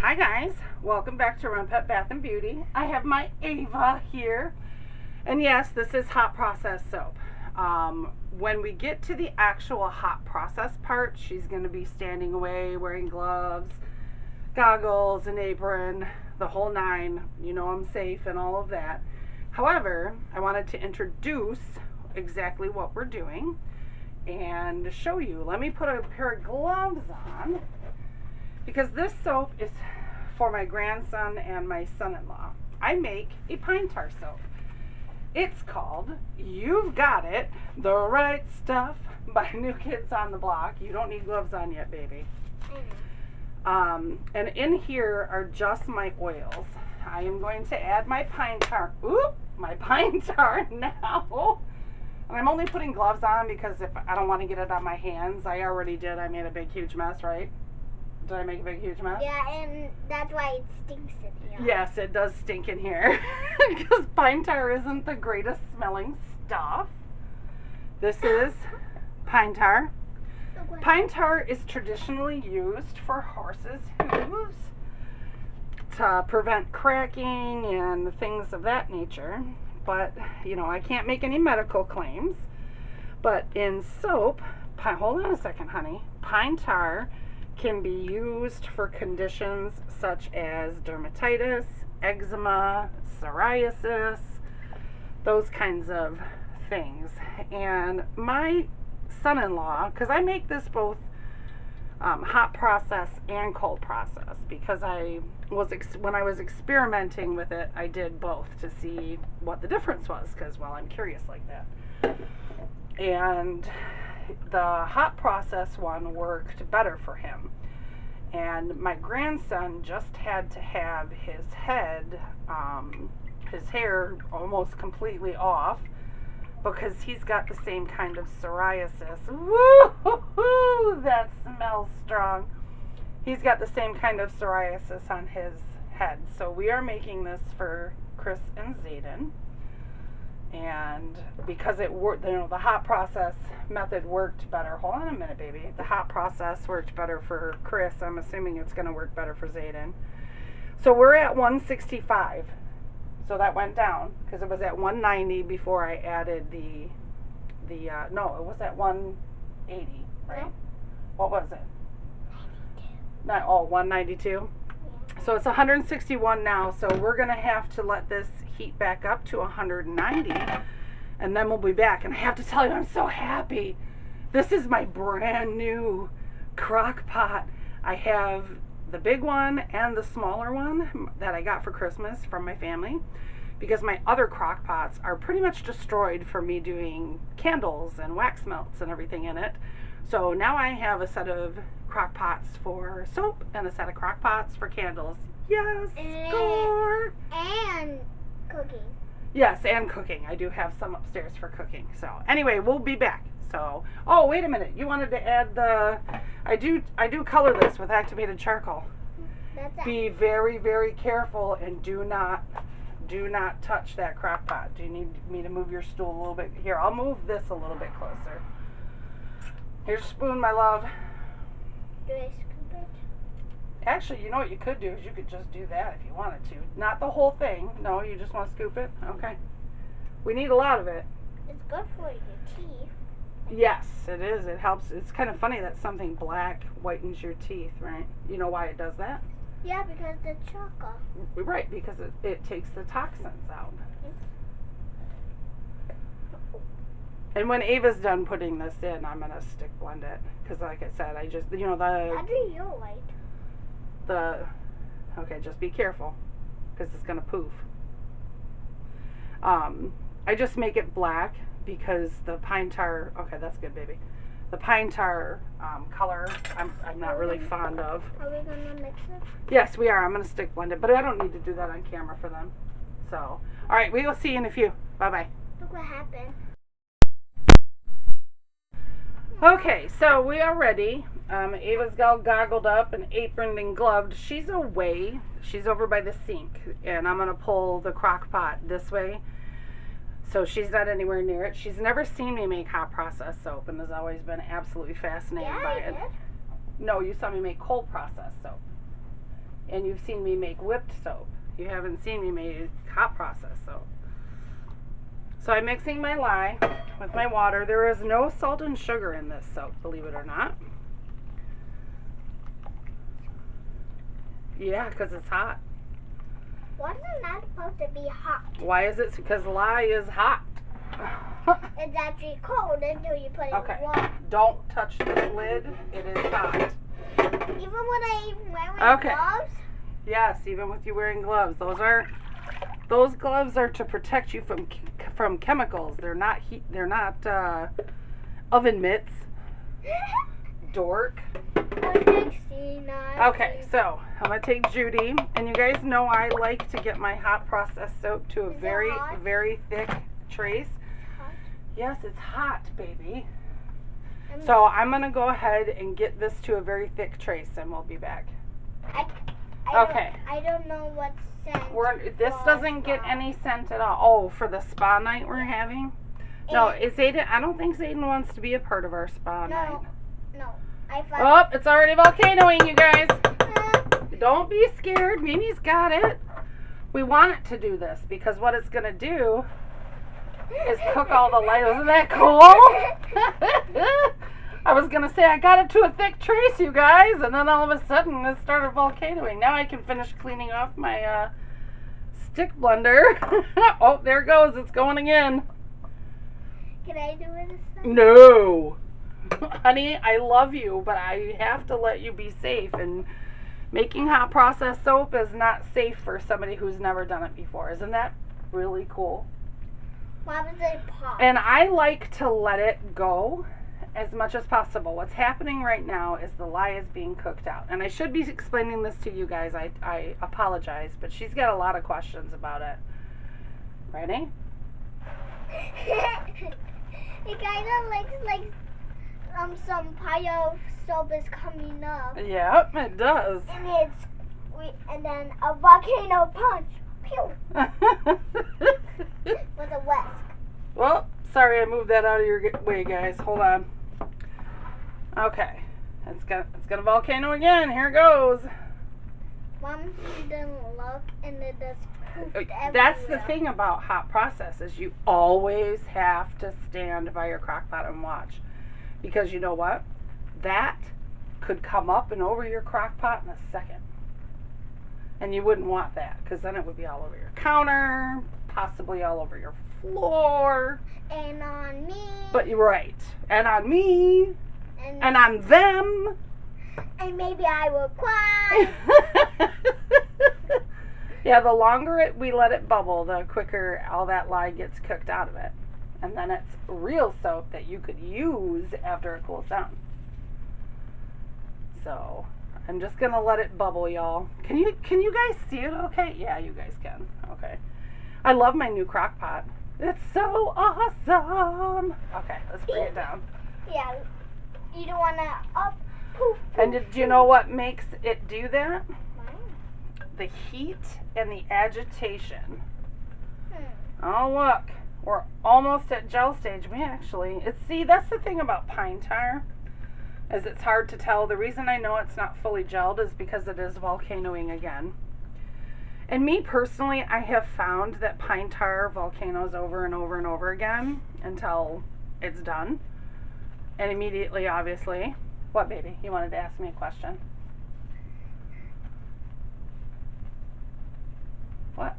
Hi guys, welcome back to Renpet Bath Beauty. I have my Ava here, and yes, this is hot process soap. When we get to the actual hot process part, she's going to be standing away, wearing gloves, goggles, an apron, the whole nine. You know I'm safe and all of that. However, I wanted to introduce exactly what we're doing and show you. Let me put a pair of gloves on, because this soap is for my grandson and my son-in-law. I make a pine tar soap. It's called You've Got It, The Right Stuff by New Kids on the Block. You don't need gloves on yet, baby. And in here are just my oils. I am going to add my pine tar. My pine tar now. And I'm only putting gloves on because if I don't want to get it on my hands. I already did. I made a big, huge mess, right? Did I make a big, huge mess? Yeah, and that's why it stinks in here. Yes, it does stink in here. Because pine tar isn't the greatest smelling stuff. This is pine tar. Pine tar is traditionally used for horses' hooves to prevent cracking and things of that nature. But, you know, I can't make any medical claims. But in soap, hold on a second, honey. Pine tar can be used for conditions such as dermatitis, eczema, psoriasis, those kinds of things. And my son-in-law, because I make this both hot process and cold process, because when I was experimenting with it, I did both to see what the difference was, because, well, I'm curious like that. And the hot process one worked better for him. And my grandson just had to have his hair almost completely off because he's got the same kind of psoriasis. Woo-hoo-hoo, that smells strong. He's got the same kind of psoriasis on his head. So we are making this for Chris and Zayden. And because it worked, you know, the hot process method worked better. Hold on a minute, baby. The hot process worked better for Chris. I'm assuming it's going to work better for Zayden. So we're at 165. So that went down because it was at 190 before I added no, it was at 180, right? No. What was it? 92. 192? Yeah. So it's 161 now, so we're going to have to let this heat back up to 190, and then we'll be back. And I have to tell you, I'm so happy. This is my brand new crock pot. I have the big one and the smaller one that I got for Christmas from my family, because my other crock pots are pretty much destroyed from me doing candles and wax melts and everything in it. So now I have a set of crock pots for soap and a set of crock pots for candles. Yes, score! And cooking. Yes, and cooking. I do have some upstairs for cooking. So anyway, we'll be back. So, oh, wait a minute. You wanted to add the, I do color this with activated charcoal. That's Be very, very careful and do not touch that crock pot. Do you need me to move your stool a little bit? Here, I'll move this a little bit closer. Here's a spoon, my love. Do I scoop it? Actually, you know what you could do is you could just do that if you wanted to. Not the whole thing. No, you just want to scoop it? Okay. We need a lot of it. It's good for your teeth. Yes, it is. It helps. It's kind of funny that something black whitens your teeth, right? You know why it does that? Yeah, because the chocolate. Right, because it takes the toxins out. And when Ava's done putting this in, I'm going to stick blend it. Because like I said, I just, you know, How do you like? Okay, just be careful. Because it's going to poof. I just make it black because the pine tar, okay, that's good, baby. The pine tar color, I'm not really fond of. Are we going to mix it? Yes, we are. I'm going to stick blend it, but I don't need to do that on camera for them. So, all right, we will see you in a few. Bye-bye. Look what happened. Okay, so we are ready. Ava's all goggled up and aproned and gloved. She's away. She's over by the sink, and I'm going to pull the crock pot this way. So she's not anywhere near it. She's never seen me make hot process soap and has always been absolutely fascinated by it. Did. No, you saw me make cold process soap. And you've seen me make whipped soap. You haven't seen me make hot process soap. So I'm mixing my lye with my water. There is no salt and sugar in this soap, believe it or not. Yeah, because it's hot. Why is it not supposed to be hot? Why is it? Because lye is hot. It's actually cold until you put it Okay. in water. Don't touch this lid. It is hot. Even when I'm wearing gloves? Yes, even with you wearing gloves. Those gloves are to protect you from chemicals. They're not heat. They're not oven mitts. Dork. Okay, so I'm gonna take Judy, and you guys know I like to get my hot process soap to a very, very thick trace. Yes, it's hot, baby. So I'm gonna go ahead and get this to a very thick trace, and we'll be back. Okay. I don't know what scent. This doesn't get any scent at all. Oh, for the spa night we're having? No, is Zayden? I don't think Zayden wants to be a part of our spa night. No. Oh, it's already volcanoing, you guys. Don't be scared. Mimi's got it. We want it to do this because what it's going to do is cook all the light. Isn't that cool? I was going to say I got it to a thick trace, you guys, and then all of a sudden it started volcanoing. Now I can finish cleaning off my stick blender. Oh, there it goes. It's going again. Can I do it this time? No. Honey, I love you, but I have to let you be safe, and making hot process soap is not safe for somebody who's never done it before. Isn't that really cool? Why was it pop? And I like to let it go as much as possible. What's happening right now is the lye is being cooked out, and I should be explaining this to you guys. I apologize, but she's got a lot of questions about it. Ready? It kind of looks like some pile of soap is coming up. Yep, it does. And then a volcano punch. Pew! With a whisk. Well, sorry I moved that out of your way, guys. Hold on. Okay, it's gonna volcano again. Here it goes. Mom, she didn't look, and it just poofed everywhere. That's the thing about hot process is you always have to stand by your crock pot and watch. Because you know what? That could come up and over your crock pot in a second. And you wouldn't want that because then it would be all over your counter, possibly all over your floor. And on me. But you're right. And on me. And on them. And maybe I will cry. Yeah, the longer we let it bubble, the quicker all that lye gets cooked out of it. And then it's real soap that you could use after it cools down. So I'm just gonna let it bubble, y'all. Can you guys see it okay? Yeah, you guys can. Okay. I love my new crock pot. It's so awesome. Okay, let's bring it down. Yeah. You don't wanna poof. And do you know what makes it do that? The heat and the agitation. Oh look. We're almost at gel stage. See, that's the thing about pine tar, is it's hard to tell. The reason I know it's not fully gelled is because it is volcanoing again. And me personally, I have found that pine tar volcanoes over and over and over again until it's done. And immediately, obviously. What, baby? You wanted to ask me a question? What?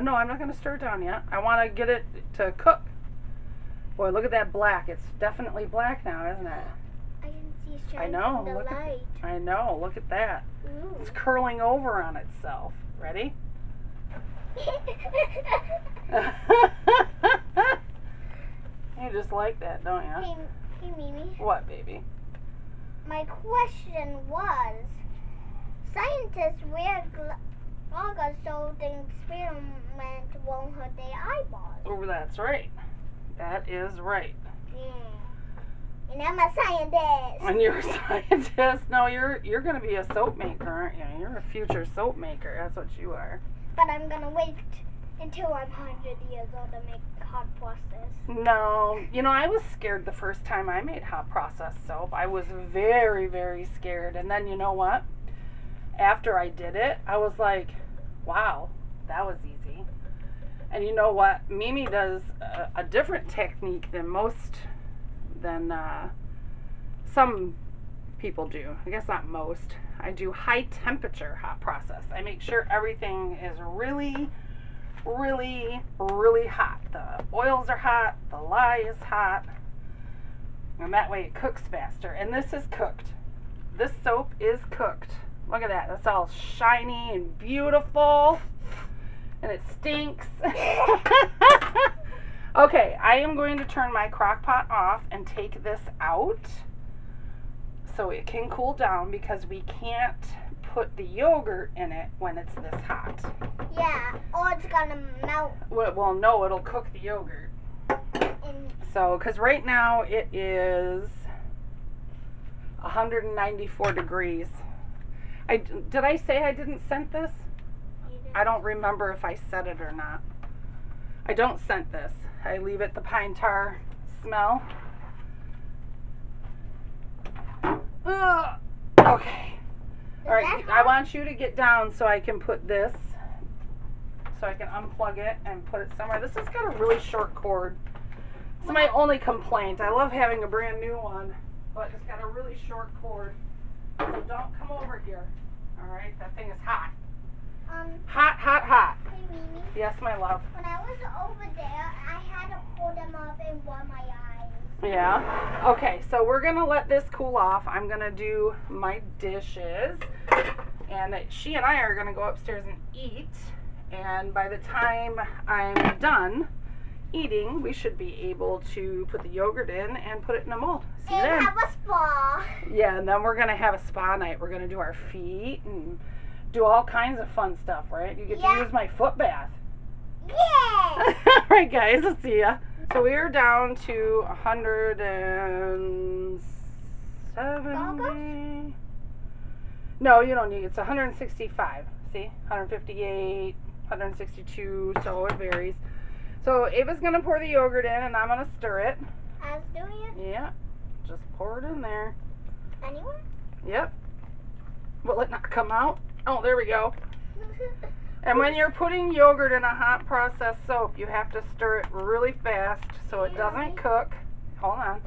No, I'm not going to stir it down yet. I want to get it to cook. Boy, look at that black. It's definitely black now, isn't it? I can see it's I know. the light. I know. Look at that. Ooh. It's curling over on itself. Ready? You just like that, don't you? Hey, Mimi. What, baby? My question was, scientists wear goggles so the experiment won't hurt their eyeballs. Oh, that's right. That is right. Yeah. And I'm a scientist. And you're a scientist. No, you're going to be a soap maker, aren't you? You're a future soap maker. That's what you are. But I'm going to wait until I'm 100 years old to make hot process. No. You know, I was scared the first time I made hot process soap. I was very, very scared. And then you know what? after I did it, I was like, wow, that was easy. And you know what? Mimi does a different technique than some people do. I guess not most. I do high temperature hot process. I make sure everything is really, really, really hot. The oils are hot, the lye is hot, and that way it cooks faster. And this is cooked. This soap is cooked. Look at that. That's all shiny and beautiful. And it stinks. Okay, I am going to turn my crock pot off and take this out so it can cool down, because we can't put the yogurt in it when it's this hot. Yeah, or it's gonna melt. Well, no, it'll cook the yogurt. So, because right now it is 194 degrees. Did I say I didn't scent this? I don't remember if I said it or not. I don't scent this. I leave it the pine tar smell. Ugh. Okay. Alright, I want you to get down so I can put this, so I can unplug it and put it somewhere. This has got a really short cord. It's my only complaint. I love having a brand new one, but it's got a really short cord. So don't come over here. Alright, that thing is hot. Hot, hot, hot. Hey, Mimi. Yes, my love. When I was over there, I had to pull them up and warm my eyes. Yeah. Okay, so we're going to let this cool off. I'm going to do my dishes. And she and I are going to go upstairs and eat. And by the time I'm done eating, we should be able to put the yogurt in and put it in a mold. See you then. And have a spa. Yeah, and then we're going to have a spa night. We're going to do our feet and do all kinds of fun stuff, right? You get to use my foot bath. Yeah. All right, guys, I'll see ya. So we are down to 170. No, you don't need. It's 165. See, 158, 162. So it varies. So Ava's gonna pour the yogurt in, and I'm gonna stir it. I was doing it. Yeah, just pour it in there. Anywhere? Yep. Will it not come out? Oh, there we go. And when you're putting yogurt in a hot processed soap, you have to stir it really fast so it doesn't cook. Hold on.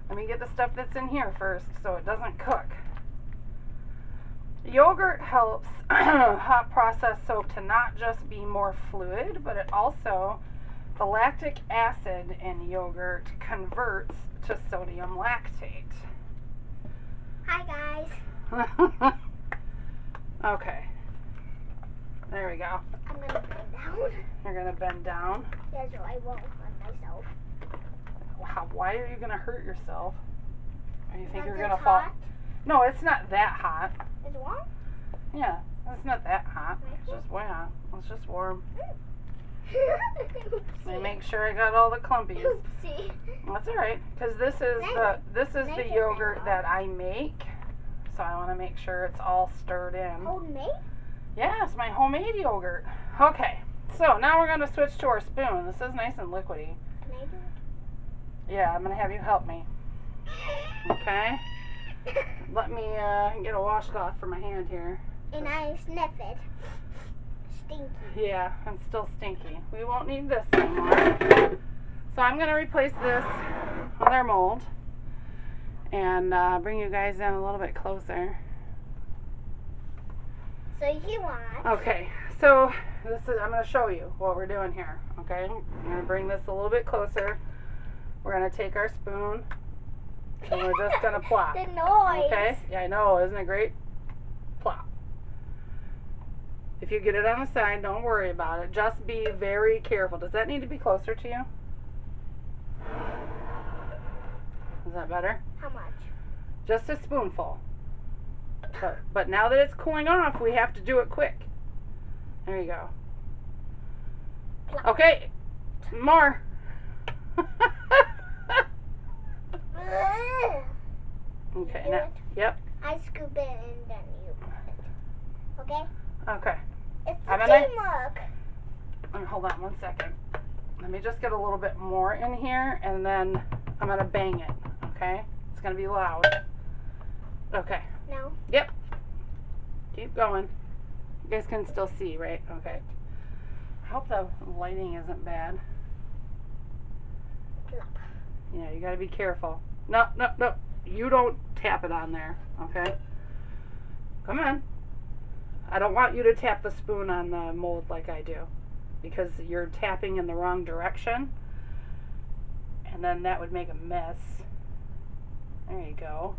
Let me get the stuff that's in here first so it doesn't cook. Yogurt helps hot processed soap to not just be more fluid, but it also, the lactic acid in yogurt converts to sodium lactate. Hi, guys. Okay. There we go. I'm going to bend down. You're going to bend down. Yeah, so I won't hurt myself. Wow, why are you going to hurt yourself? Or you think you're going to It's fall? hot. No, it's not that hot. Is it warm? Yeah, it's not that hot. It's just warm. It's just warm. Let me make sure I got all the clumpies. Oopsie. That's all right, because this is the yogurt that I make. So I want to make sure it's all stirred in. Homemade? Yeah, it's my homemade yogurt. Okay, so now we're going to switch to our spoon. This is nice and liquidy. Can I do Yeah, I'm going to have you help me. Okay? it? Let me get a washcloth for my hand here. And I sniff it. Stinky. Yeah, and still stinky. We won't need this anymore. So I'm going to replace this with our mold and bring you guys in a little bit closer. So you want? Okay, so I'm going to show you what we're doing here. Okay, I'm going to bring this a little bit closer. We're going to take our spoon and we're just going to plop. The noise. Okay, yeah, I know, isn't it great? Plop. If you get it on the side, don't worry about it. Just be very careful. Does that need to be closer to you? Is that better? How much? Just a spoonful. But now that it's cooling off, we have to do it quick. There you go. Okay, more. Okay, now, yep. I scoop it and then you put it. Okay? Okay. It's I'm gonna- teamwork. Hold on 1 second. Let me just get a little bit more in here, and then I'm gonna bang it. Okay? It's gonna be loud. Okay. No. Yep. Keep going. You guys can still see, right? Okay. I hope the lighting isn't bad. Yeah, you gotta be careful. No, no, no. You don't tap it on there, okay? Come on. I don't want you to tap the spoon on the mold like I do, because you're tapping in the wrong direction, and then that would make a mess. There you go.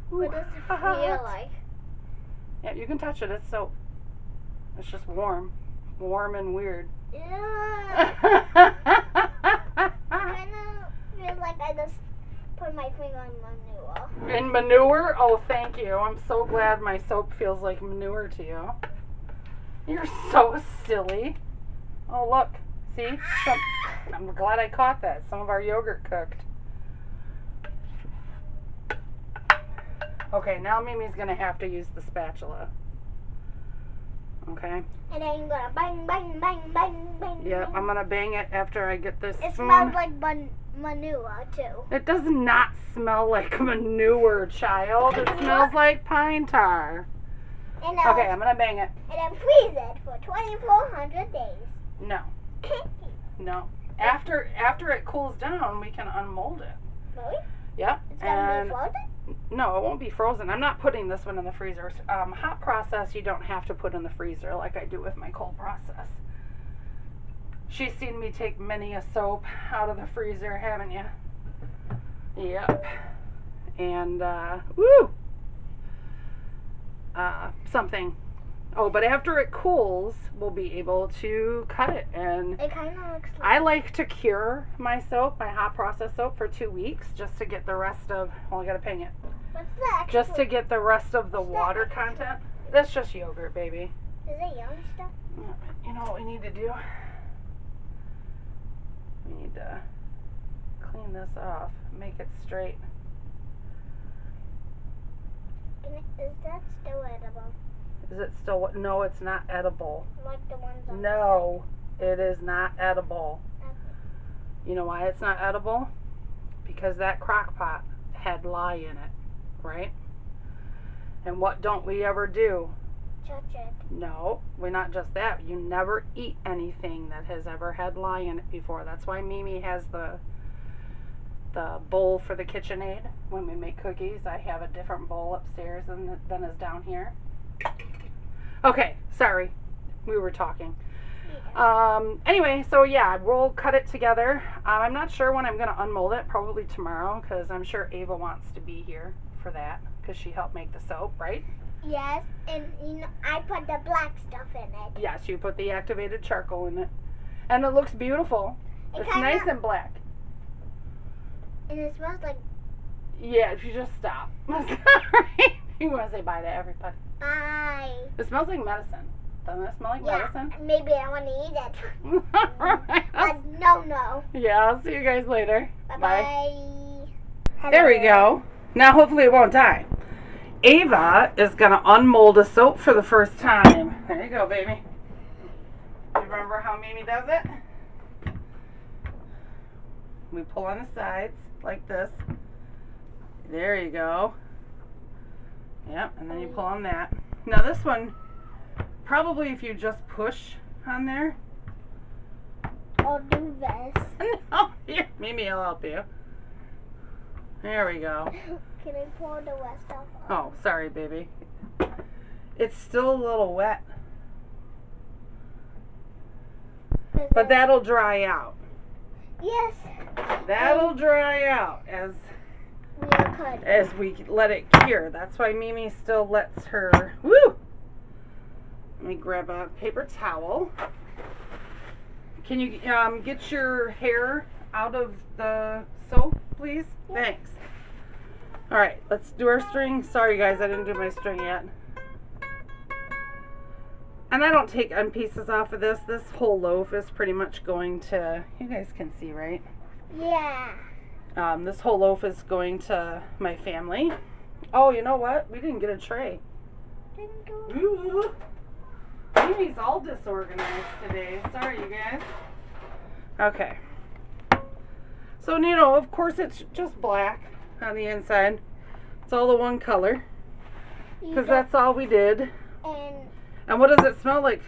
What does it feel like? Yeah, you can touch it. It's soap. It's just warm. Warm and weird. Yeah. I kind of feel like I just put my finger in manure. In manure? Oh, thank you. I'm so glad my soap feels like manure to you. You're so silly. Oh, look. See? I'm glad I caught that. Some of our yogurt cooked. Okay, now Mimi's going to have to use the spatula. Okay? And then you're going to bang, bang, bang, bang, bang. Yep, I'm going to bang it after I get this It spoon. smells like manure, too. It does not smell like manure, child. It smells like pine tar. And Okay, I'm going to bang it. And then freeze it for 2,400 days. No. No. After it cools down, we can unmold it. Really? Yep. It's going to be frozen? No, it won't be frozen. I'm not putting this one in the freezer. Hot process, you don't have to put in the freezer like I do with my cold process. She's seen me take many a soap out of the freezer, haven't you? Yep. And, woo! Something. Oh, but after it cools, we'll be able to cut it. And it kind of looks like... I like to cure my soap, my hot process soap, for 2 weeks just to get the rest of, well, I gotta ping it. What's that? Just to get the rest of the water content. That's just yogurt, baby. Is it young stuff? You know what we need to do? We need to clean this off, make it straight. Is that still edible? Is it still what? No, it's not edible. Like the ones on No, it is not edible. the side? You know why it's not edible? Because that crock pot had lye in it, right? And what don't we ever do? Touch it. No, we're not just that. You never eat anything that has ever had lye in it before. That's why Mimi has the bowl for the KitchenAid. When we make cookies, I have a different bowl upstairs than is down here. Okay, sorry. We were talking. Yeah. Anyway, so yeah, we'll cut it together. I'm not sure when I'm going to unmold it. Probably tomorrow, because I'm sure Ava wants to be here for that, because she helped make the soap, right? Yes, and you know, I put the black stuff in it. Yes, you put the activated charcoal in it. And it looks beautiful. It's nice and black. And it smells like... Yeah, if you just stop. Right? You want to say bye to everybody. Bye. It smells like medicine. Doesn't it smell like medicine? Maybe I want to eat it. Alright. But no. Yeah, I'll see you guys later. Bye-bye. There we go. Now hopefully it won't die. Ava is going to unmold a soap for the first time. There you go, baby. You remember how Mimi does it? We pull on the sides like this. There you go. Yep, and then you pull on that. Now this one, probably if you just push on there. I'll do this. No, here, Mimi will help you. There we go. Can I pour the rest off? Oh, sorry, baby. It's still a little wet. But that'll dry out. Yes. That'll dry out as we let it cure. That's why Mimi still lets her. Woo! Let me grab a paper towel. Can you get your hair out of the soap, please? Thanks. All right, let's do our string. Sorry, guys, I didn't do my string yet. And I don't take end pieces off of this. This whole loaf is pretty much going to, you guys can see, right? Yeah. This whole loaf is going to my family. Oh, you know what? We didn't get a tray. Ooh. Mimi's all disorganized today. Sorry, you guys. Okay. So, you know, of course it's just black on the inside. It's all the one color. Because that's all we did. And what does it smell like?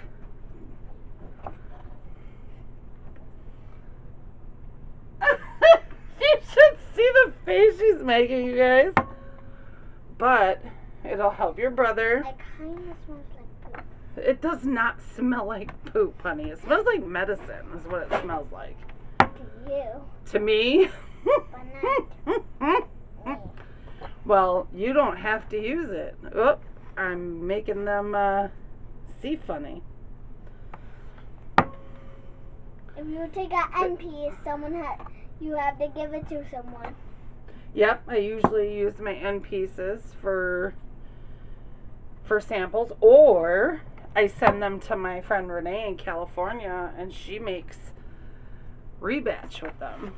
You should see the face she's making, you guys. But it'll help your brother. it kind of smells like poop. It does not smell like poop, honey. It smells like medicine is what it smells like. To you. To me? But not me. Well, you don't have to use it. Oh, I'm making them see funny. If you take an end piece, you have to give it to someone. Yep, I usually use my end pieces for samples, or I send them to my friend Renee in California, and she makes rebatch with them.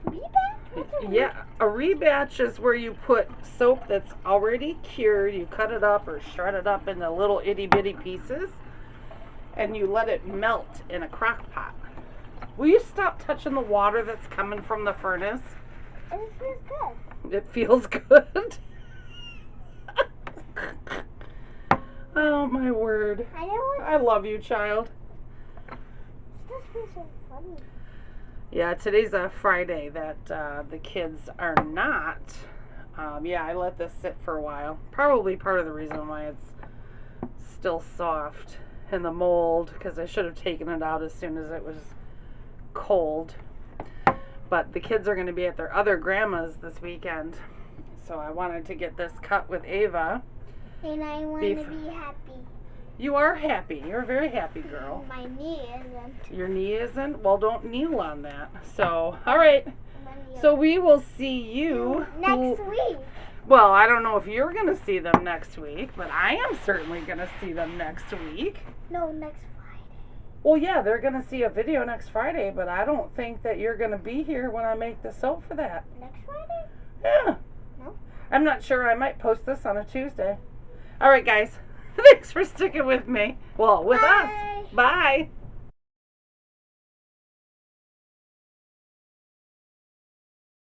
Rebatch? Yeah, a rebatch is where you put soap that's already cured, you cut it up or shred it up into little itty bitty pieces, and you let it melt in a crock pot. Will you stop touching the water that's coming from the furnace? It feels good. It feels good. Oh my word. I love you, child. This feels so funny. Yeah, today's a Friday that the kids are not. Yeah, I let this sit for a while. Probably part of the reason why it's still soft in the mold, because I should have taken it out as soon as it was cold. But the kids are going to be at their other grandma's this weekend, so I wanted to get this cut with Ava. And I want to be happy. You are happy. You're a very happy girl. My knee isn't. Your knee isn't? Well, don't kneel on that. So, all right. So we will see you next week. Well, I don't know if you're going to see them next week, but I am certainly going to see them next week. No, next Friday. Well, yeah, they're going to see a video next Friday, but I don't think that you're going to be here when I make the soap for that. Next Friday? Yeah. No? I'm not sure. I might post this on a Tuesday. All right, guys. Thanks for sticking with me. Well, with us. Bye.